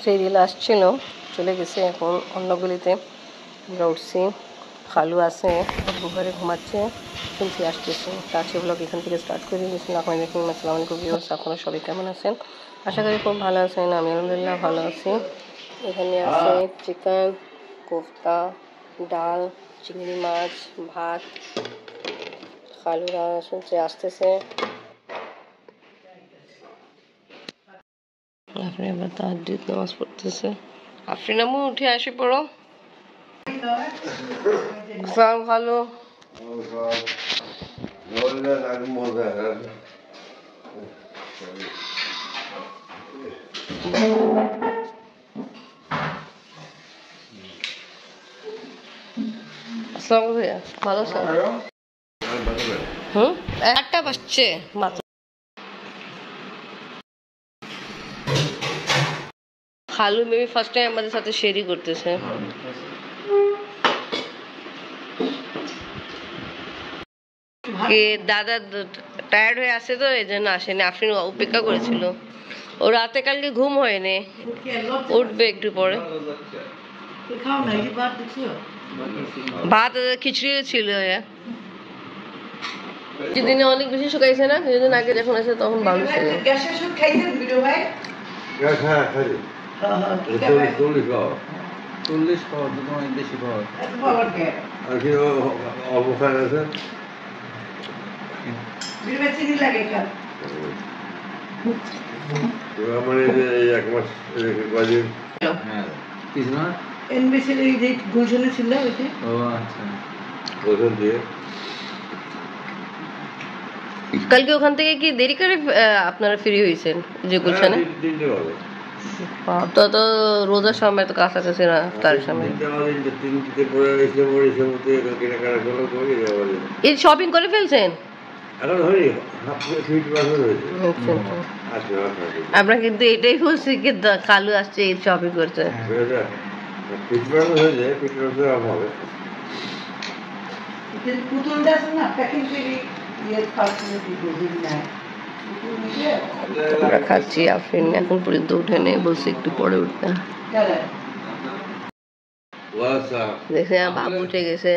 Serial আসছিল, চলে গেছে এখন অন্য গলিতে। আমরা উঠছি, খালু আছে ঘরে ঘুমাচ্ছে, শুনছি আসতেছে। তাছে ব্লগ এখান থেকে স্টার্ট করে দিয়েছিলাম। আপনাদের দেখুন, আসসালামু আলাইকুম ভিউয়ার্স, আপনারা সবাই কেমন আছেন? আশা করি খুব ভালো আছেন। আমি আলহামদুলিল্লাহ ভালো আছি। এখানে আছে চিকেন, কোফতা, ডাল, চিংড়ি মাছ, ভাত। খালুরা শুনছে আসতেছে। আপনি আবার তাহাজ্জুদ নামাজ পড়তেছে। আফরিন আম্মু উঠে আসে পড়ো। সালাম খালু। আসসালামু ভাইয়া, ভালো আছেন? একটা বাজছে মাত্র। খালু মেবি ফার্স্ট টাইম আমাদের সাথে শেয়ারই করতেছে। দাদা টায়ার্ড হয়ে আসে তো এই জন্য আসেনি। আফরিন অপেক্ষা করেছিল। ও রাতে কালকে ঘুম হয়নি, উঠবে একটু পরে। ভাত খিচুড়ি ছিল। যেদিনে অনেক বেশি শুকাইছে না, যেদিন আগে যখন আছে তখন ভালো ছিল। কালকে ওখান থেকে কি দেরি করে আপনারা ফ্রি হয়েছেন যে গুলশানে? তো রোজার সময় তো কাছাকাছি না, তার সময় এই শপিং করে ফেলছেন? আমরা কিন্তু এটাই বলছি কি খালু আসছে ঈদ শপিং করছে। আমরা খাচ্ছি। আফরিন এখন পর্যন্ত উঠে নেই, বলছে একটু পরে উঠতে। দেখে বাবু উঠে গেছে।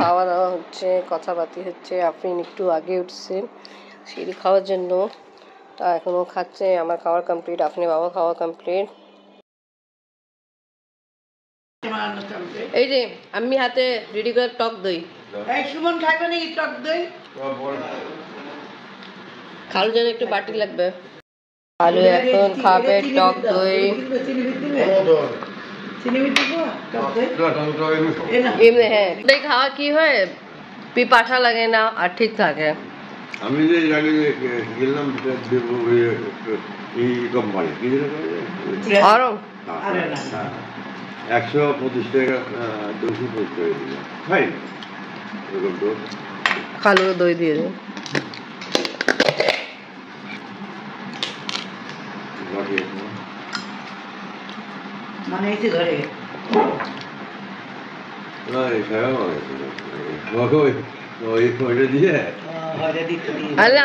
খাওয়া দাওয়া হচ্ছে, কথাবার্তি হচ্ছে। আফরিন একটু আগে উঠছে সিঁড়ি খাওয়ার জন্য, তা এখনো খাচ্ছে। আমার খাওয়ার কমপ্লিট, আপনি বাবা খাওয়া কমপ্লিট। এই যে আমি হাতে রেডি করে টক দই। সুমন খাইবে নাকি টক দই? খালু যেন একটু বাটি লাগবে। খালু এখন খাবে টক দই। এমনি হ্যাঁ, দই খাওয়া কি হয়, পিপাসা লাগে না আর ঠিক থাকে। আমি যে আগে গেলাম এই কোম্পানি 125 টাকা 225 টাকা দিলাম, খাই এরকম তো। খালু দই দিয়ে দেয়। মানে এই যে ঘরে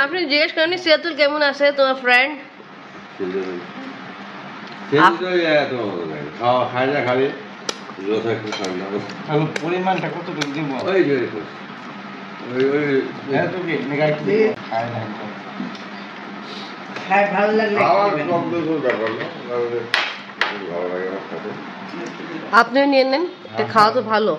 আপনি জিজ্ঞেস করেন সিয়াতুল কেমন আছে তোমার ফ্রেন্ড? পরিমাণটা কত দিব? ভালো লাগলে আপনিও নিয়ে নেন, খাওয়া তো ভালো।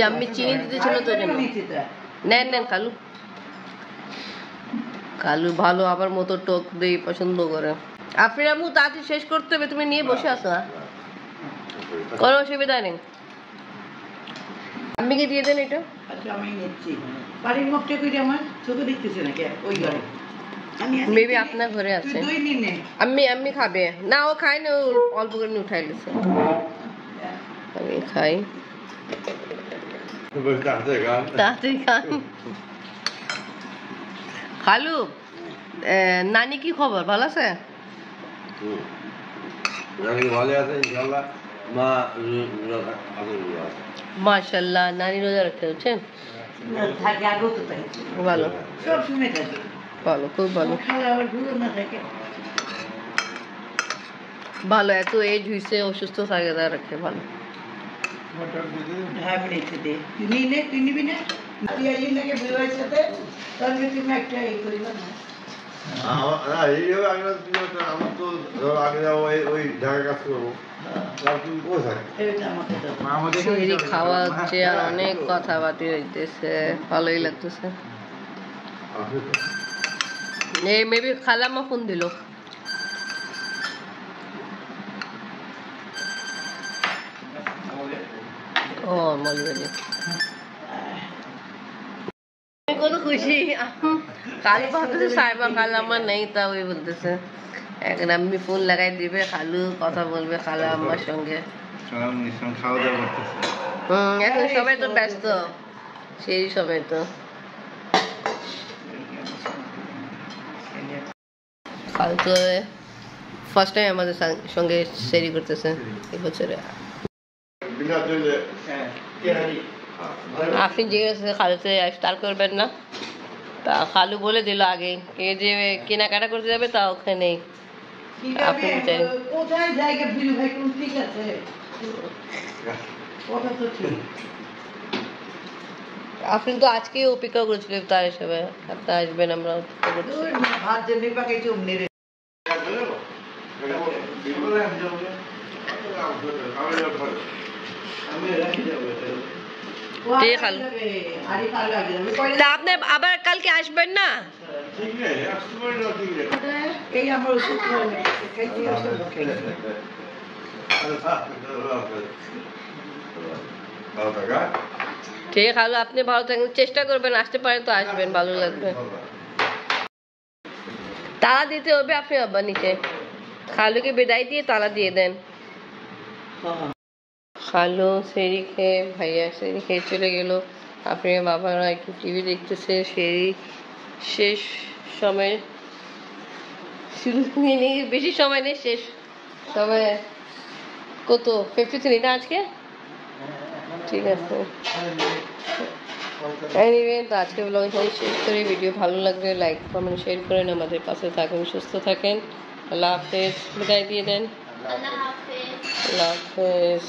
আমি চিনি দিতেছিল তো নেন নেন। খালু খালু ভালো, আমার মতো টক দই পছন্দ করে। আপনি আম্মু তাড়াতাড়ি শেষ করতে হবে, তুমি নিয়ে বসে আসো না, কোনো অসুবিধা নেই। আম্মিকে দিয়ে দেন এটা। আমি নিচ্ছি বাড়ির মুখটা কই আমার চোখে দেখতেছে নাকি ওই ঘরে? মেবি আপনার ঘরে আছে। আমি খাবে না, ও খায় না, অল্প করে উঠাই গেছে। আমি খাই, তাড়াতাড়ি খান। খালু নানি কি খবর, ভালো আছে? মাশাআল্লাহ, নানি রোজা রাখতে হচ্ছে, ভালো ভালো, খুব ভালো ভালো। এত এজ হয়েছে, অসুস্থ থাকে, তা রাখে ভালো। শরীর খাওয়া হচ্ছে আর অনেক কথাবার্তা হইতেছে, ভালোই লাগতেছে। এই মেবি খালাম্মা ফোন দিল। ও মলিবালি কত খুশি কালু ভাবতেছে সাইবা খালাম্মা নেই, তা ওই বলতেছে এখন আমি ফোন লাগাই দিবে, খালু কথা বলবে খালাম্মার সঙ্গে। এখন সবাই তো ব্যস্ত, সেই সময় তো খালু তো ফার্স্ট টাইম আমাদের সঙ্গে শেয়ারি করতেছে এবছরে। আপনি জিজ্ঞেস খালুতে ইফতার করবেন না, তা খালু বলে দিল আগে কে যে কেনাকাটা করতে যাবে তা ওখানে আপনি কোথায় জায়গা বিলু ভাই কোন ঠিক আছে, কথা তো ঠিক। আপনি তো আজকেই অপেক্ষা করেছিল ইফতার হিসেবে, আপনি আসবেন, আমরা ভাত জন্য পাকে চুমনি রে আপনি আবার কালকে আসবেন না? ঠিক আছে খালু, আপনি ভালো থাকবেন, চেষ্টা করবেন আসতে পারেন তো আসবেন, ভালো লাগবে। তালা দিতে হবে, আপনি আব্বা নিচে খালুকে বিদায় দিয়ে তালা দিয়ে দেন। খালু সেরি খেয়ে, ভাইয়া সেরি খেয়ে চলে গেল, আপনি বাবারা একটু টিভি দেখতেছে। সেরি শেষ সময়, শুরু নেই, বেশি সময় নেই, শেষ সময় কত 53 না আজকে, ঠিক আছে। এনিওয়ে, তো আজকে ব্লগ এখানে শেষ করি। ভিডিও ভালো লাগলে লাইক কমেন্ট শেয়ার করেন, আমাদের পাশে থাকেন, সুস্থ থাকেন। আল্লাহ হাফেজ, বিদায় দিয়ে দেন। আল্লাহ হাফেজ।